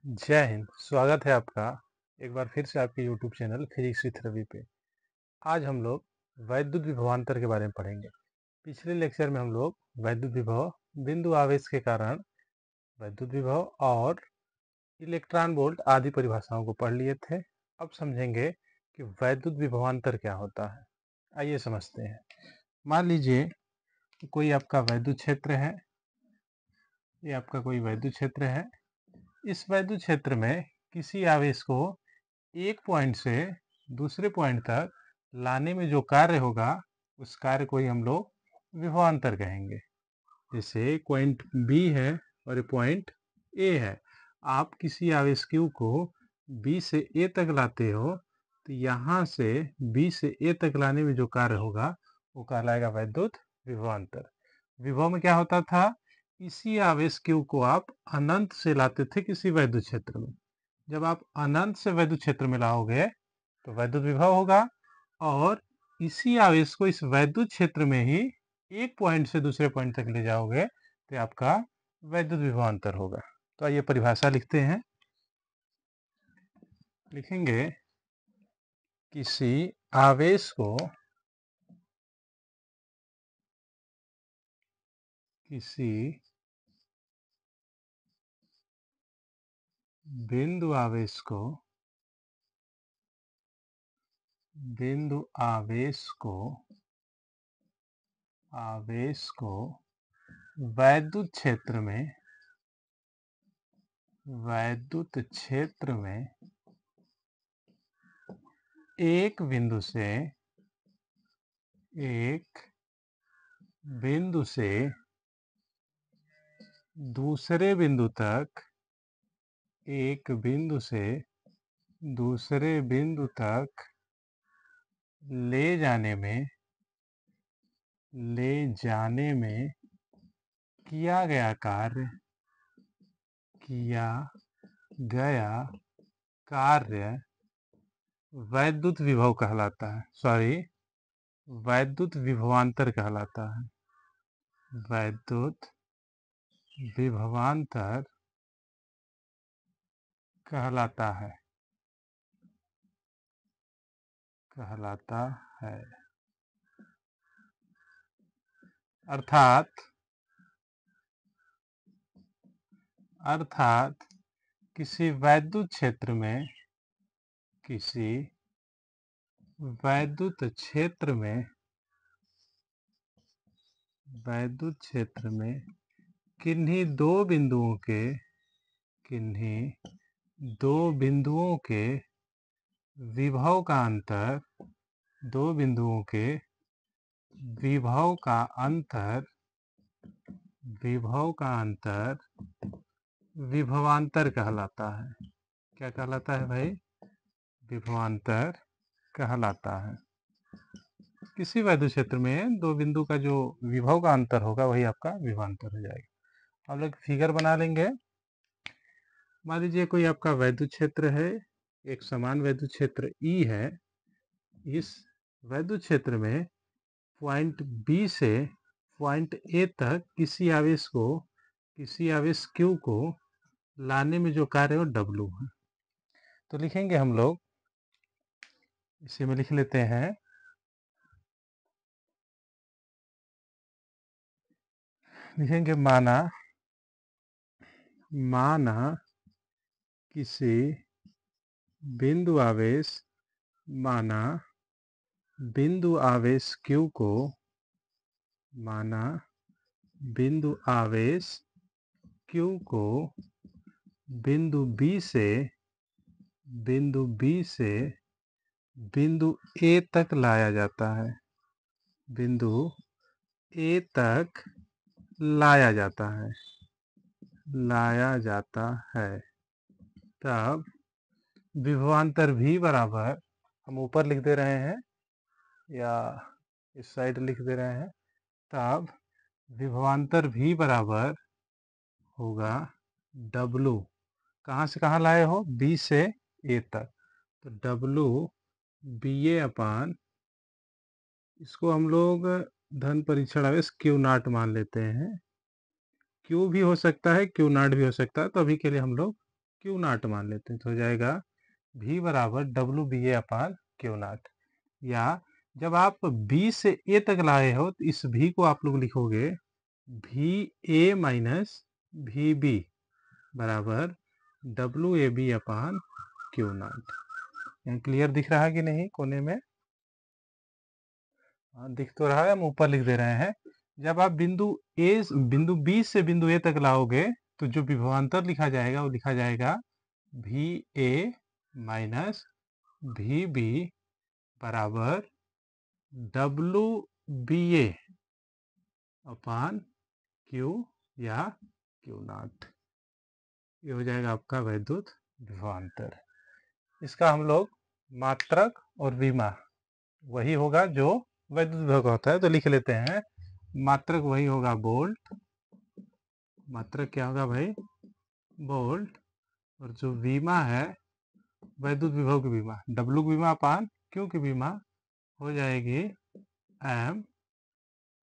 जय हिंद। स्वागत है आपका एक बार फिर से आपके YouTube channel physics with Ravi पे। आज हम लोग वैद्युत विभवांतर के बारे में पढ़ेंगे। पिछले लेक्चर में हम लोग वैद्युत विभव, बिंदु आवेश के कारण वैद्युत विभव और इलेक्ट्रॉन वोल्ट आदि परिभाषाओं को पढ़ लिए थे। अब समझेंगे कि वैद्युत विभवांतर क्या होता है। आइए समझते हैं। मान लीजिए कि कोई आपका वैद्युत क्षेत्र है। ये आपका कोई वैद्युत क्षेत्र है। इस वैद्युत क्षेत्र में किसी आवेश को एक पॉइंट से दूसरे पॉइंट तक लाने में जो कार्य होगा उस कार्य को ही हम लोग विभवांतर कहेंगे। जैसे पॉइंट बी है और ये पॉइंट ए है। आप किसी आवेश Q को बी से ए तक लाते हो तो यहाँ से बी से ए तक लाने में जो कार्य होगा वो कहलाएगा वैद्युत विभवांतर। विभव में क्या होता था, इसी आवेश Q को आप अनंत से लाते थे किसी वैद्युत क्षेत्र में। जब आप अनंत से वैद्युत क्षेत्र में लाओगे तो वैद्युत विभव होगा, और इसी आवेश को इस वैद्युत क्षेत्र में ही एक पॉइंट से दूसरे पॉइंट तक ले जाओगे तो आपका वैद्युत विभवांतर होगा। तो आइए परिभाषा लिखते हैं। लिखेंगे किसी आवेश को किसी बिंदु आवेश को वैद्युत क्षेत्र में एक बिंदु से दूसरे बिंदु तक ले जाने में किया गया कार्य वैद्युत विभव कहलाता है। वैद्युत विभवांतर कहलाता है। वैद्युत विभवांतर कहलाता है। अर्थात किसी वैद्युत क्षेत्र में किन्हीं दो बिंदुओं के विभव का अंतर विभवांतर कहलाता है। क्या कहलाता है भाई? विभवांतर कहलाता है। किसी वैद्युत क्षेत्र में दो बिंदु का जो विभव का अंतर होगा वही आपका विभवांतर हो जाएगा। हम लोग फिगर बना लेंगे। मान लीजिए कोई आपका वैद्युत क्षेत्र है, एक समान वैद्युत क्षेत्र E है। इस वैद्युत क्षेत्र में पॉइंट B से पॉइंट A तक किसी आवेश Q को लाने में जो कार्य है वो W है। तो लिखेंगे हम लोग, इसी में लिख लेते हैं। लिखेंगे माना किसी बिंदु आवेश Q को बिंदु B से बिंदु A तक लाया जाता है। तब विभवांतर V बराबर, हम ऊपर लिख दे रहे हैं या इस साइड लिख दे रहे हैं, तब विभवांतर V बराबर होगा W। कहाँ से कहाँ लाए हो? B से A तक, तो W BA अपान, इसको हम लोग धन परीक्षण आवेश Q0 मान लेते हैं। Q भी हो सकता है, Q0 भी हो सकता है, तो अभी के लिए हम लोग क्यू नाट मान लेते हैं, तो हो जाएगा V बराबर WBA/Q0। या जब आप B से A तक लाए हो तो इस V को आप लोग लिखोगे VA माइनस VB बराबर WAB/Q0। यहाँ क्लियर दिख रहा है कि नहीं कोने में? हाँ, दिख तो रहा है, हम ऊपर लिख दे रहे हैं। जब आप बिंदु B से बिंदु A तक लाओगे तो जो विभवांतर लिखा जाएगा वो लिखा जाएगा VA माइनस VB बराबर WBA/Q या Q0। ये हो जाएगा आपका वैद्युत विभवांतर। इसका हम लोग मात्रक और विमा वही होगा जो वैद्युत विभव का होता है, तो लिख लेते हैं। मात्रक वही होगा वोल्ट, मात्रक क्या होगा भाई? वोल्ट। और जो विमा है वैद्युत विभव की विमा, W की विमा अपान Q की विमा हो जाएगी M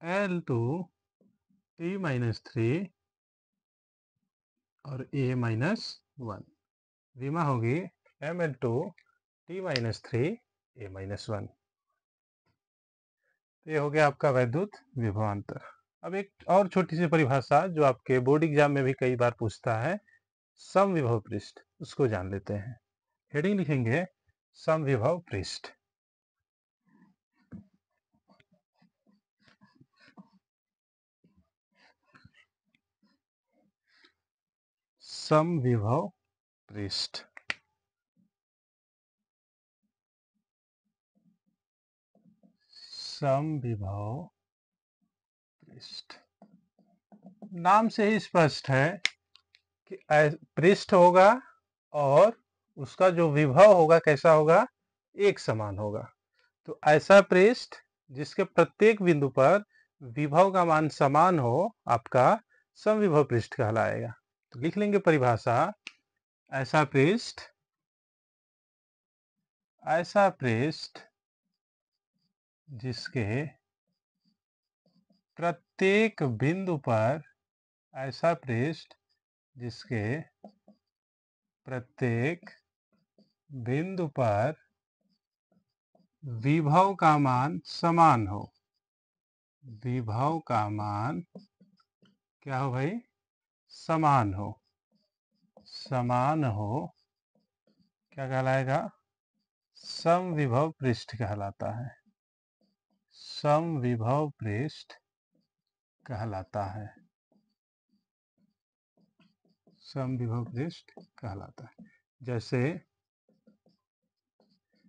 L/T-3 और A-1। विमा होगी ML/T-3 A-1। तो ये हो गया आपका वैद्युत विभवांतर। अब एक और छोटी सी परिभाषा जो आपके बोर्ड एग्जाम में भी कई बार पूछता है, समविभव पृष्ठ, उसको जान लेते हैं। हेडिंग लिखेंगे समविभव पृष्ठ। समविभव पृष्ठ। समविभव पृष्ठ नाम से ही स्पष्ट है कि पृष्ठ होगा और उसका जो विभव होगा कैसा होगा? एक समान होगा। तो ऐसा पृष्ठ जिसके प्रत्येक बिंदु पर विभव का मान समान हो आपका समविभव पृष्ठ कहलाएगा। तो लिख लेंगे परिभाषा, ऐसा पृष्ठ जिसके प्रत्येक बिंदु पर, ऐसा पृष्ठ जिसके प्रत्येक बिंदु पर विभव का मान समान हो। विभव का मान क्या हो भाई? समान हो। समान हो क्या कहलाएगा? समविभव पृष्ठ कहलाता है। समविभव पृष्ठ कहलाता है। समविभव पृष्ठ कहलाता है।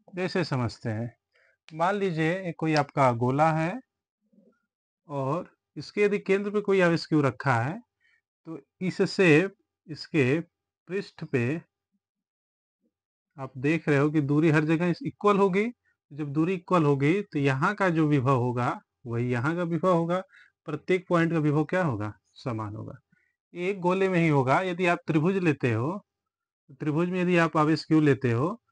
जैसे समझते हैं, मान लीजिए कोई आपका गोला है और इसके यदि केंद्र पे कोई आवेश क्यू रखा है, तो इससे इसके पृष्ठ पे आप देख रहे हो कि दूरी हर जगह इक्वल होगी। जब दूरी इक्वल होगी तो यहाँ का जो विभव होगा वही यहाँ का विभव होगा। प्रत्येक पॉइंट का विभव क्या होगा? समान होगा। एक गोले में ही होगा। यदि आप त्रिभुज लेते हो, त्रिभुज में यदि आप आवेश क्यू लेते हो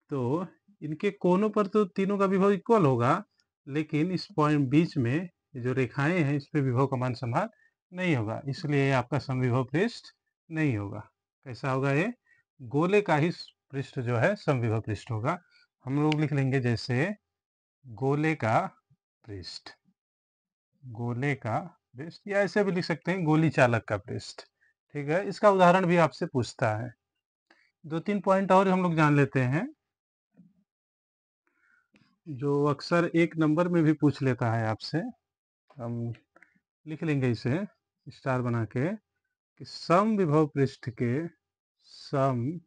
तो इनके कोनों पर तो तीनों का विभव इक्वल होगा, लेकिन इस पॉइंट बीच में जो रेखाएं हैं इस पे विभव का मान समान नहीं होगा, इसलिए आपका समविभव पृष्ठ नहीं होगा। कैसा होगा? ये गोले का ही पृष्ठ जो है समविभव पृष्ठ होगा। हम लोग लिख लेंगे जैसे गोले का पृष्ठ, गोले का पृष्ठ, या ऐसे भी लिख सकते हैं गोली चालक का पृष्ठ। ठीक है, इसका उदाहरण भी आपसे पूछता है। 2-3 पॉइंट और हम लोग जान लेते हैं जो अक्सर एक नंबर में भी पूछ लेता है आपसे। हम लिख लेंगे इसे स्टार बना के कि समविभव पृष्ठ के समविभव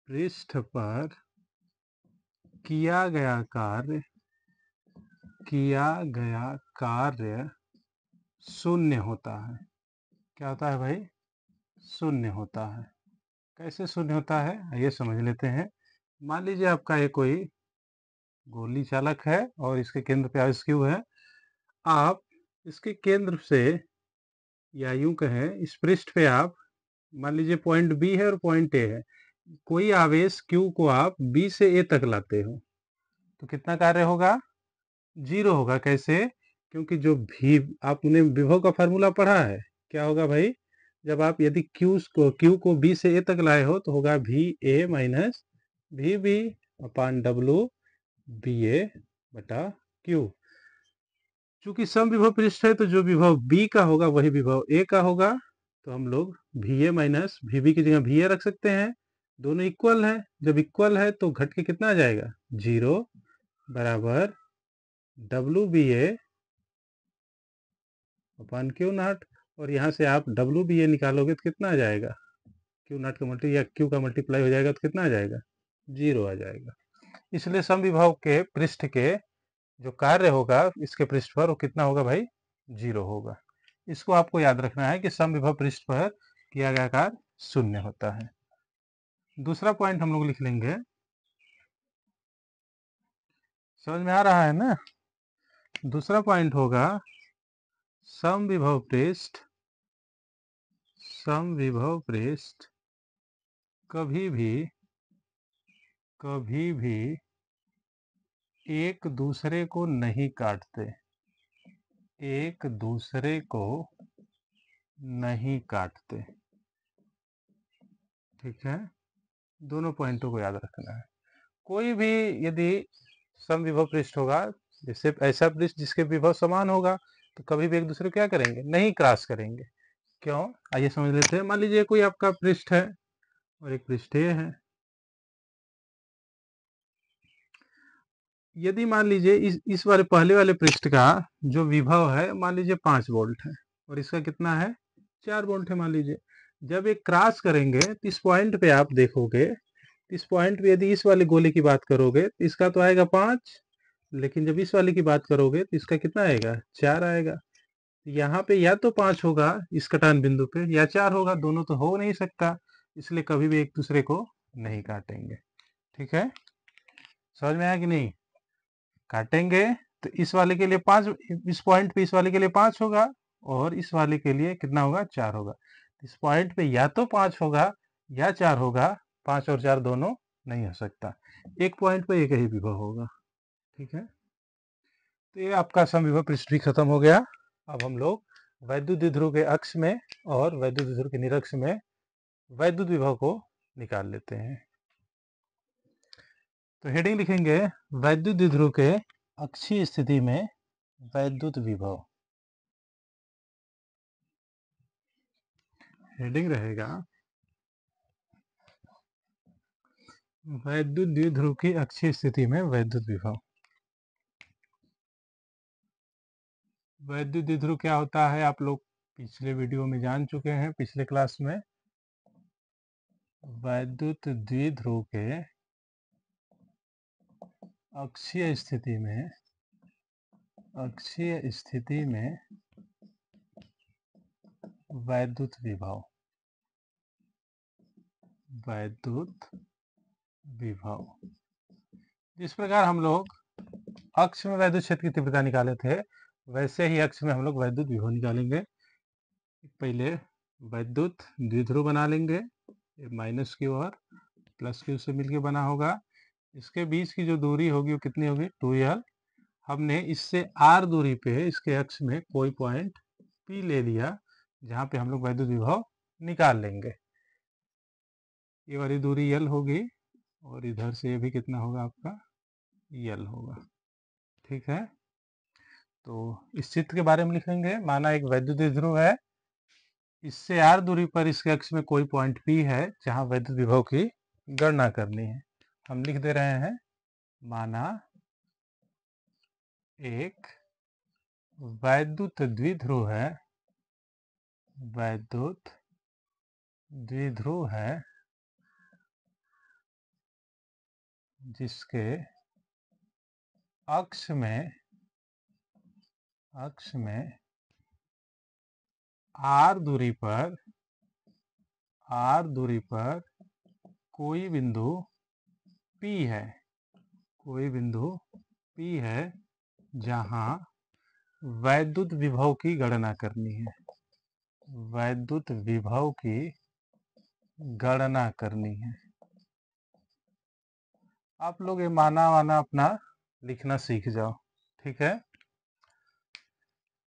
पृष्ठ पर किया गया कार्य शून्य होता है। क्या होता है भाई? शून्य होता है। कैसे शून्य होता है आइए समझ लेते हैं। मान लीजिए आपका ये कोई गोली चालक है और इसके केंद्र पे आवेश क्यू है। आप इसके केंद्र से, या यूं कहें इस पृष्ठ पे आप मान लीजिए पॉइंट बी है और पॉइंट ए है, कोई आवेश क्यू को आप बी से ए तक लाते हो तो कितना कार्य होगा? 0 होगा। कैसे? क्योंकि जो भी आपने विभव का फार्मूला पढ़ा है, क्या होगा भाई, जब आप यदि Q को B से A तक लाए हो तो होगा VA माइनस VB अपान W BA बटा Q। चूंकि सम विभव पृष्ठ है तो जो विभव B का होगा वही विभव A का होगा, तो हम लोग VA माइनस VB की जगह VA रख सकते हैं। दोनों इक्वल है, जब इक्वल है तो घट के कितना आ जाएगा, 0 बराबर WBA अपान Q0। और यहाँ से आप WBA निकालोगे तो कितना आ जाएगा, Q0 का मल्टी या Q का मल्टीप्लाई हो जाएगा तो कितना आ जाएगा, 0 आ जाएगा। इसलिए सम विभव के पृष्ठ के जो कार्य होगा इसके पृष्ठ पर वो कितना होगा भाई, 0 होगा। इसको आपको याद रखना है कि सम विभव पृष्ठ पर किया गया कार्य 0 होता है। दूसरा पॉइंट हम लोग लिख लेंगे, समझ में आ रहा है ना। दूसरा पॉइंट होगा सम विभव पृष्ठ कभी भी एक दूसरे को नहीं काटते, एक दूसरे को नहीं काटते। ठीक है, दोनों पॉइंटों को याद रखना है। कोई भी यदि सम विभव पृष्ठ होगा, जैसे ऐसा पृष्ठ जिसके विभव समान होगा, तो कभी भी एक दूसरे को क्या करेंगे, नहीं क्रॉस करेंगे। क्यों, आइए समझ लेते हैं। मान लीजिए कोई आपका पृष्ठ है और एक पृष्ठ ये है। यदि मान लीजिए इस वाले पहले वाले पृष्ठ का जो विभव है मान लीजिए 5 वोल्ट है और इसका कितना है, 4 वोल्ट है मान लीजिए। जब एक क्रॉस करेंगे तो इस पॉइंट पे आप देखोगे, इस पॉइंट पे यदि इस वाले गोले की बात करोगे तो इसका तो आएगा 5, लेकिन जब इस वाले की बात करोगे तो इसका कितना आएगा, 4 आएगा। यहाँ पे या तो 5 होगा इस कटान बिंदु पे या 4 होगा, दोनों तो हो नहीं सकता, इसलिए कभी भी एक दूसरे को नहीं काटेंगे। ठीक है, समझ में आया कि नहीं। काटेंगे तो इस वाले के लिए 5, इस पॉइंट पे इस वाले के लिए 5 होगा और इस वाले के लिए कितना होगा, 4 होगा। इस पॉइंट पे या तो 5 होगा या 4 होगा, 5 और 4 दोनों नहीं हो सकता। एक पॉइंट पे एक ही विभव होगा। ठीक है, तो ये आपका समविभव पृष्ठ भी खत्म हो गया। अब हम लोग वैद्युत द्विध्रुव के अक्ष में और वैद्युत द्विध्रुव के निरक्ष में वैद्युत विभव को निकाल लेते हैं। तो हेडिंग लिखेंगे वैद्युत द्विध्रुव के अक्षीय स्थिति में वैद्युत विभव। हेडिंग रहेगा वैद्युत द्विध्रुव की अक्षीय स्थिति में वैद्युत विभव। वैद्युत द्विध्रुव क्या होता है आप लोग पिछले वीडियो में जान चुके हैं, पिछले क्लास में। वैद्युत द्विध्रुव के अक्षीय स्थिति में वैद्युत विभव, जिस प्रकार हम लोग अक्ष में वैद्युत क्षेत्र की तीव्रता निकाले थे, वैसे ही अक्ष में हम लोग वैद्युत विभव निकालेंगे। पहले वैद्युत द्विध्रुव बना लेंगे, माइनस क्यू और प्लस क्यू से मिलके बना होगा। इसके बीच की जो दूरी होगी वो कितनी होगी, 2l। हमने इससे r दूरी पे इसके अक्ष में कोई पॉइंट P ले लिया, जहां पे हम लोग वैद्युत विभव निकाल लेंगे। ये वाली दूरी l होगी और इधर से ये भी कितना होगा आपका, l होगा। ठीक है, तो इस चित्र के बारे में लिखेंगे। माना एक वैद्युत द्विध्रुव है, इससे r दूरी पर इसके अक्ष में कोई पॉइंट P है जहां वैद्युत विभव की गणना करनी है। हम लिख दे रहे हैं, माना एक वैद्युत द्विध्रुव है, जिसके अक्ष में r दूरी पर कोई बिंदु P है, जहां वैद्युत विभव की गणना करनी है, आप लोग ये माना वाना अपना लिखना सीख जाओ। ठीक है,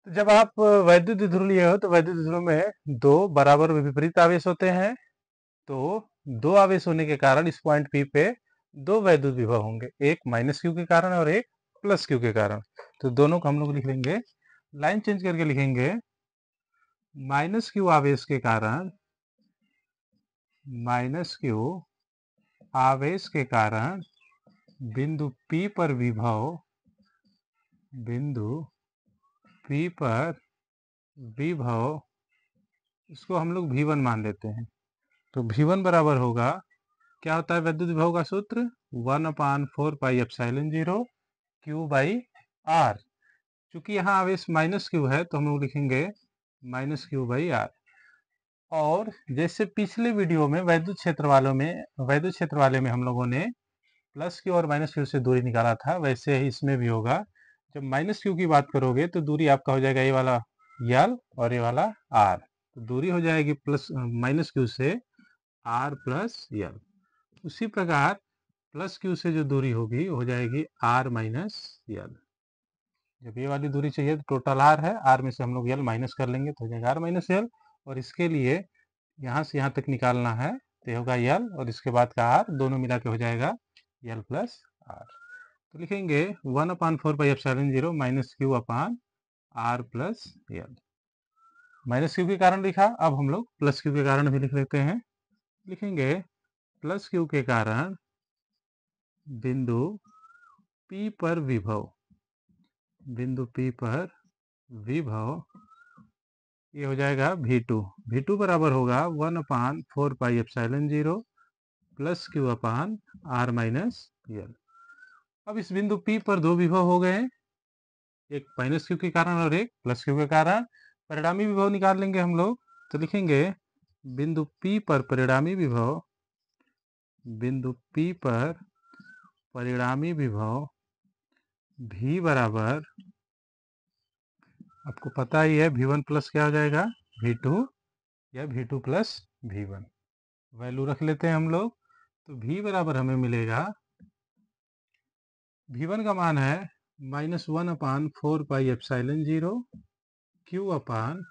तो जब आप वैद्युत द्विध्रुव लिए हो तो वैद्युत द्विध्रुव में दो बराबर व विपरीत आवेश होते हैं। तो दो आवेश होने के कारण इस पॉइंट पी पे दो वैद्युत विभव होंगे, एक माइनस क्यू के कारण और एक प्लस क्यू के कारण। तो दोनों को हम लोग लिख लेंगे, लाइन चेंज करके लिखेंगे, माइनस क्यू आवेश के कारण, माइनस क्यू आवेश के कारण बिंदु P पर विभव, बिंदु P पर विभव, इसको हम लोग V1 मान लेते हैं। तो V1 बराबर होगा, क्या होता है वैद्युत विभव का सूत्र, 1/4 pi epsilon 0 Q by R। चूंकि यहाँ आवेश माइनस क्यू है तो हम लोग लिखेंगे माइनस क्यू बाई आर। और जैसे पिछले वीडियो में वैद्युत क्षेत्र वाले में हम लोगों ने प्लस क्यू और माइनस क्यू से दूरी निकाला था, वैसे ही इसमें भी होगा। जब माइनस क्यू की बात करोगे तो दूरी आपका हो जाएगा ये वाला यल और ये वाला आर। तो दूरी हो जाएगी प्लस माइनस क्यू से आर प्लस यल। उसी प्रकार प्लस क्यू से जो दूरी होगी हो जाएगी आर माइनस यल। जब ये वाली दूरी चाहिए तो टोटल आर है, आर में से हम लोग यल माइनस कर लेंगे तो हो जाएगा आर माइनस यल। और इसके लिए यहाँ से यहाँ तक निकालना है तो ये होगा यल और इसके बाद का आर, दोनों मिला के हो जाएगा यल प्लस आर। तो लिखेंगे 1/4 pi epsilon 0 minus q upon r plus l. Minus q के कारण लिखा, अब हम लोग प्लस क्यू के कारण भी लिख लेते हैं। लिखेंगे प्लस क्यू के कारण बिंदु P पर विभव, बिंदु P पर विभव, ये हो जाएगा V2। V2 बराबर होगा 1/4 pi epsilon 0 plus Q upon R minus L. अब इस बिंदु P पर दो विभव हो गए, एक माइनस क्यू के कारण और एक प्लस क्यू के कारण। परिणामी विभव निकाल लेंगे हम लोग। तो लिखेंगे बिंदु P पर परिणामी विभव, बिंदु P पर परिणामी विभव V बराबर, आपको पता ही है V1 प्लस क्या हो जाएगा V2 या V2 प्लस V1। वैल्यू रख लेते हैं हम लोग। तो V बराबर हमें मिलेगा, V1 का मान है -1/4 pi epsilon 0 Q upon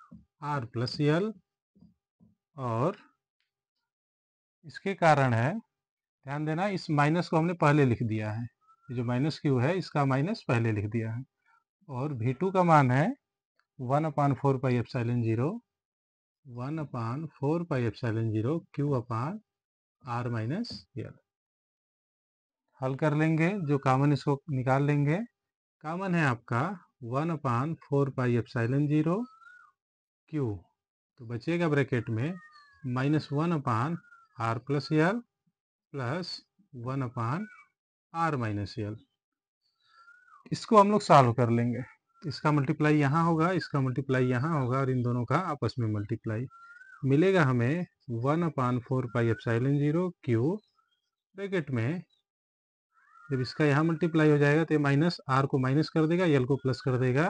r plus l. और इसके कारण है, ध्यान देना इस माइनस को हमने पहले लिख दिया है, जो माइनस क्यू है इसका माइनस पहले लिख दिया है। और V2 का मान है 1/4 pi epsilon 0, 1/4 pi epsilon 0 Q upon R minus L. हल कर लेंगे, जो कॉमन इसको निकाल लेंगे। कॉमन है आपका 1/4 पाई एप्सिलॉन 0 Q, तो बचेगा ब्रैकेट में -1/r plus L plus 1/r minus L. इसको हम लोग सॉल्व कर लेंगे। इसका मल्टीप्लाई यहाँ होगा, इसका मल्टीप्लाई यहाँ होगा और इन दोनों का आपस में मल्टीप्लाई मिलेगा हमें 1/4 पाई एप्सिलॉन 0 Q। ब्रैकेट में जब इसका यहाँ मल्टीप्लाई हो जाएगा तो ये माइनस आर को माइनस कर देगा, यल को प्लस कर देगा,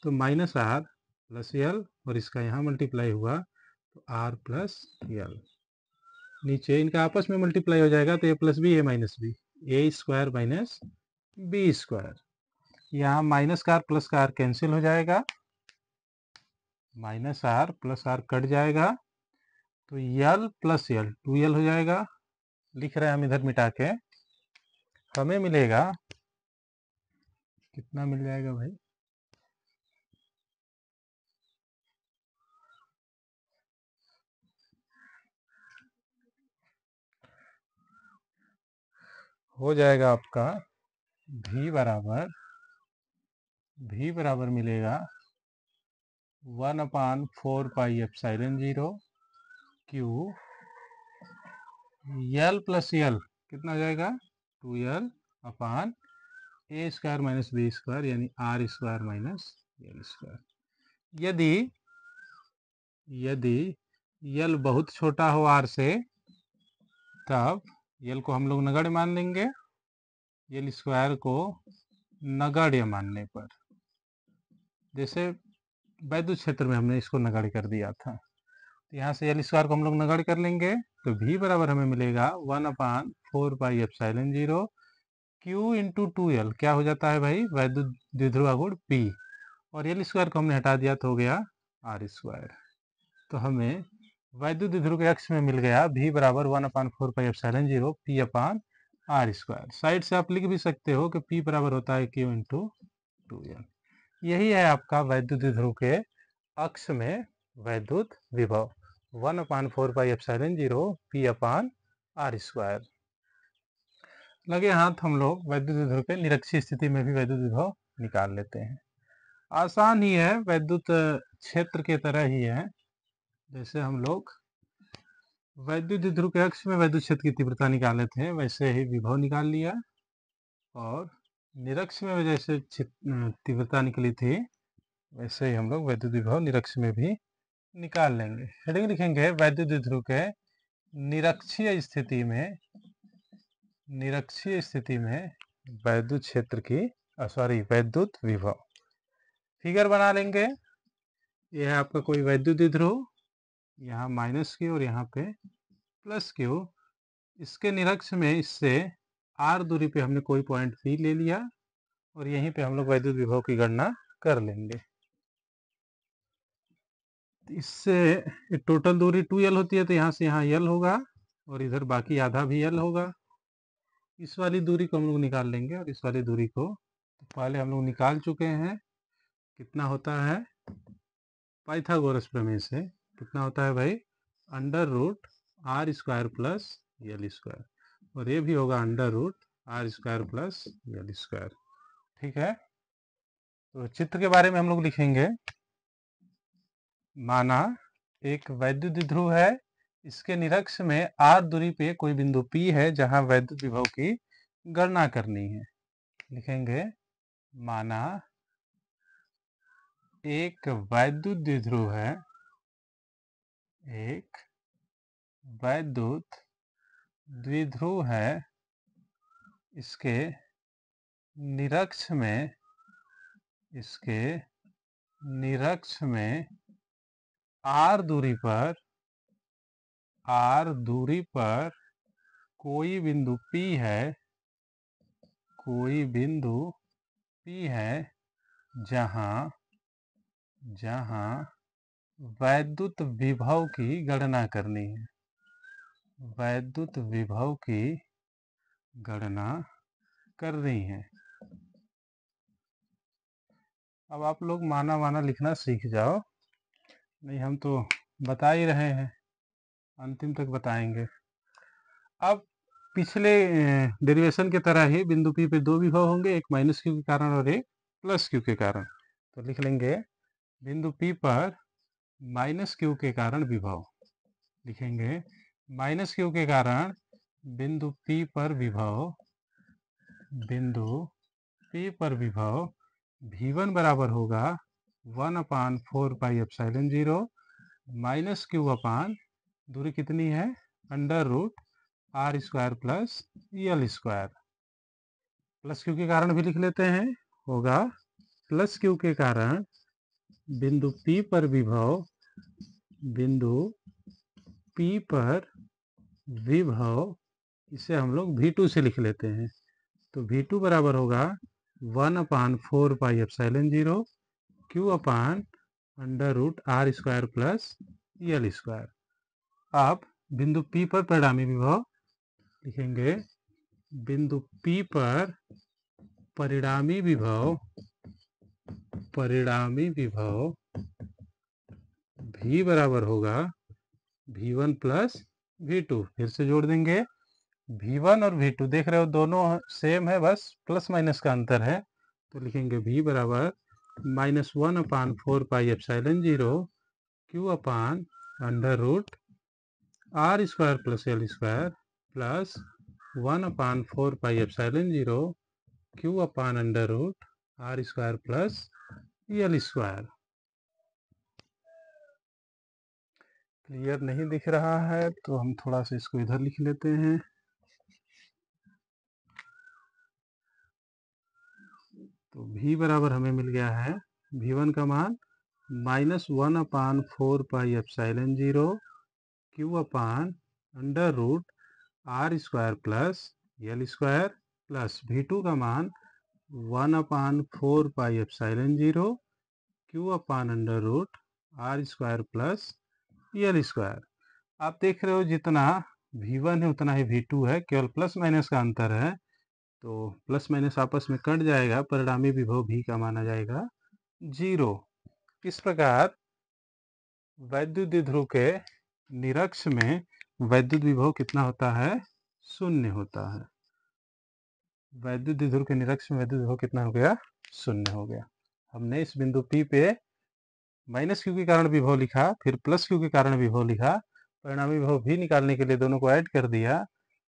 तो -r प्लस यल। और इसका यहाँ मल्टीप्लाई हुआ तो आर प्लस यल। नीचे इनका आपस में मल्टीप्लाई हो जाएगा तो a plus b, a minus b, a square minus b square. यहाँ माइनस का आर प्लस का आर कैंसिल हो जाएगा, minus r plus r cut जाएगा, तो यल प्लस यल 2l हो जाएगा। लिख रहे हैं हम इधर मिटा के, हमें मिलेगा, कितना मिल जाएगा भाई, हो जाएगा आपका V बराबर मिलेगा 1/4 pi epsilon 0 Q l plus l कितना हो जाएगा 2l upon a square minus b square, यानी r square minus l square. यदि यल बहुत छोटा हो आर से, तब यल को हम लोग नगण्य मान लेंगे, यल स्क्वायर को नगण्य मानने पर, जैसे वैद्युत क्षेत्र में हमने इसको नगण्य कर दिया था, तो यहाँ से यल स्क्वायर को हम लोग नगण्य कर लेंगे। तो V बराबर हमें मिलेगा 1/4 pi epsilon 0 Q into 2l, क्या हो जाता है भाई वैद्युत द्विध्रुव गुण P, और एल स्क्वायर को हमने हटा दिया तो हो गया आर स्क्वायर। तो हमें वैद्युत द्विध्रुव के अक्ष में मिल गया v बराबर 1/4πε0 p upon r square. Side से आप लिख भी सकते हो कि p बराबर होता है q इंटू 2n। यही है आपका वैद्युत द्विध्रुव के अक्ष में वैद्युत विभव 1/4πε0 p अपान आर स्क्वायर। लगे हाथ हम लोग वैद्युत द्विध्रुव के निरक्षीय स्थिति में भी वैद्युत विभव निकाल लेते हैं। आसान ही है, वैद्युत क्षेत्र के तरह ही है। जैसे हम लोग वैद्युत द्विध्रुव के अक्ष में वैद्युत क्षेत्र की तीव्रता निकाल लेते हैं, वैसे ही विभव निकाल लिया। और निरक्ष में जैसे तीव्रता निकली थी, वैसे ही हम लोग वैद्युत विभव निरक्ष में भी निकाल लेंगे। हेडिंग लिखेंगे वैद्युत द्विध्रुव के निरक्षीय स्थिति में वैद्युत क्षेत्र की वैद्युत विभव। फिगर बना लेंगे। यह है आपका कोई वैद्युत द्विध्रुव, यहाँ माइनस क्यू और यहाँ पे प्लस क्यू। इसके निरक्ष में इससे आर दूरी पे हमने कोई पॉइंट पी ले लिया और यहीं पे हम लोग वैद्युत विभव की गणना कर लेंगे। इससे टोटल दूरी 2l होती है, तो यहाँ से यहाँ l होगा और इधर बाकी आधा भी l होगा। इस वाली दूरी को हम लोग निकाल लेंगे और इस वाली दूरी को तो पहले हम लोग निकाल चुके हैं। कितना होता है पाइथागोरस प्रमेय से, कितना होता है भाई, √r² प्लस l स्क्वायर, और ये भी होगा √r² प्लस l स्क्वायर। ठीक है। तो चित्र के बारे में हम लोग लिखेंगे। माना एक वैद्युत द्विध्रुव है, इसके निरक्ष में r दूरी पे कोई बिंदु P है जहां वैद्युत विभव की गणना करनी है। लिखेंगे माना एक वैद्युत द्विध्रुव है, एक वैद्युत द्विध्रुव है, इसके निरक्ष में r दूरी पर कोई बिंदु P है, जहां वैद्युत विभव की गणना करनी है। वैद्युत विभव की गणना करनी है। अब आप लोग माना लिखना सीख जाओ, नहीं हम तो बता ही रहे हैं, अंतिम तक बताएंगे। अब पिछले डेरिवेशन के तरह ही बिंदु P पे दो विभव होंगे, एक माइनस क्यू के कारण और एक प्लस क्यू के कारण। तो लिख लेंगे बिंदु P पर माइनस क्यू के कारण विभव। लिखेंगे माइनस क्यू के कारण बिंदु P पर विभव V1 बराबर होगा 1/4πε0 माइनस क्यू अपान दूरी कितनी है, √r² plus l square. Plus Q के कारण भी लिख लेते हैं, होगा प्लस क्यू के कारण बिंदु P पर विभव, इसे हम लोग V2 से लिख लेते हैं। तो V2 बराबर होगा 1/4πε0 q upon √r² plus l square. अब बिंदु P पर परिणामी विभव लिखेंगे। बिंदु P पर परिणामी विभव V बराबर होगा V1 प्लस V2। फिर से जोड़ देंगे, V1 और V2 देख रहे हो दोनों सेम है, बस प्लस माइनस का अंतर है। तो लिखेंगे V बराबर -1/4πε0 q upon √r² plus l square plus 1/4πε0 q upon √r² plus l square. Clear नहीं दिख रहा है तो हम थोड़ा सा इसको इधर लिख लेते हैं। तो V बराबर हमें मिल गया है, V1 का मान -1/4πε0 q upon √r² plus l square plus V2 का मान 1/4πε0 Q upon under root R square plus L square. आप देख रहे हो जितना V1 है उतना ही V2 है, केवल प्लस माइनस का अंतर है, तो प्लस माइनस आपस में कट जाएगा, परिणामी विभव V का माना जाएगा 0। इस प्रकार वैद्युत द्विध्रुव के निरक्ष में वैद्युत विभव कितना होता है? 0 होता है। वैद्युत द्विध्रुव के निरक्ष में वैद्युत विभव कितना हो गया? 0 हो गया। हमने इस बिंदु P पे माइनस क्यू के कारण विभव लिखा, फिर प्लस क्यू के कारण विभव लिखा, परिणामी विभव भी निकालने के लिए दोनों को ऐड कर दिया।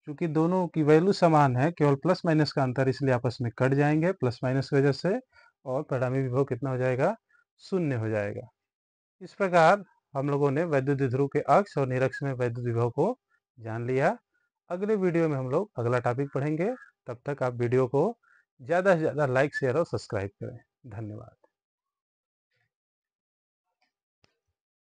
क्योंकि दोनों की वैल्यू समान है, केवल प्लस माइनस का अंतर, इसलिए आपस में कट जाएंगे प्लस माइनस की वजह से, और परिणामी विभव कितना हो जाएगा? 0 हो जाएगा। इस प्रकार हम लोगों ने वैद्युत द्विध्रुव के अक्ष और निरक्ष में वैद्युत विभव को जान लिया। अगले वीडियो में हम लोग अगला टॉपिक पढ़ेंगे। तब तक आप वीडियो को ज़्यादा से ज़्यादा लाइक, शेयर और सब्सक्राइब करें। धन्यवाद।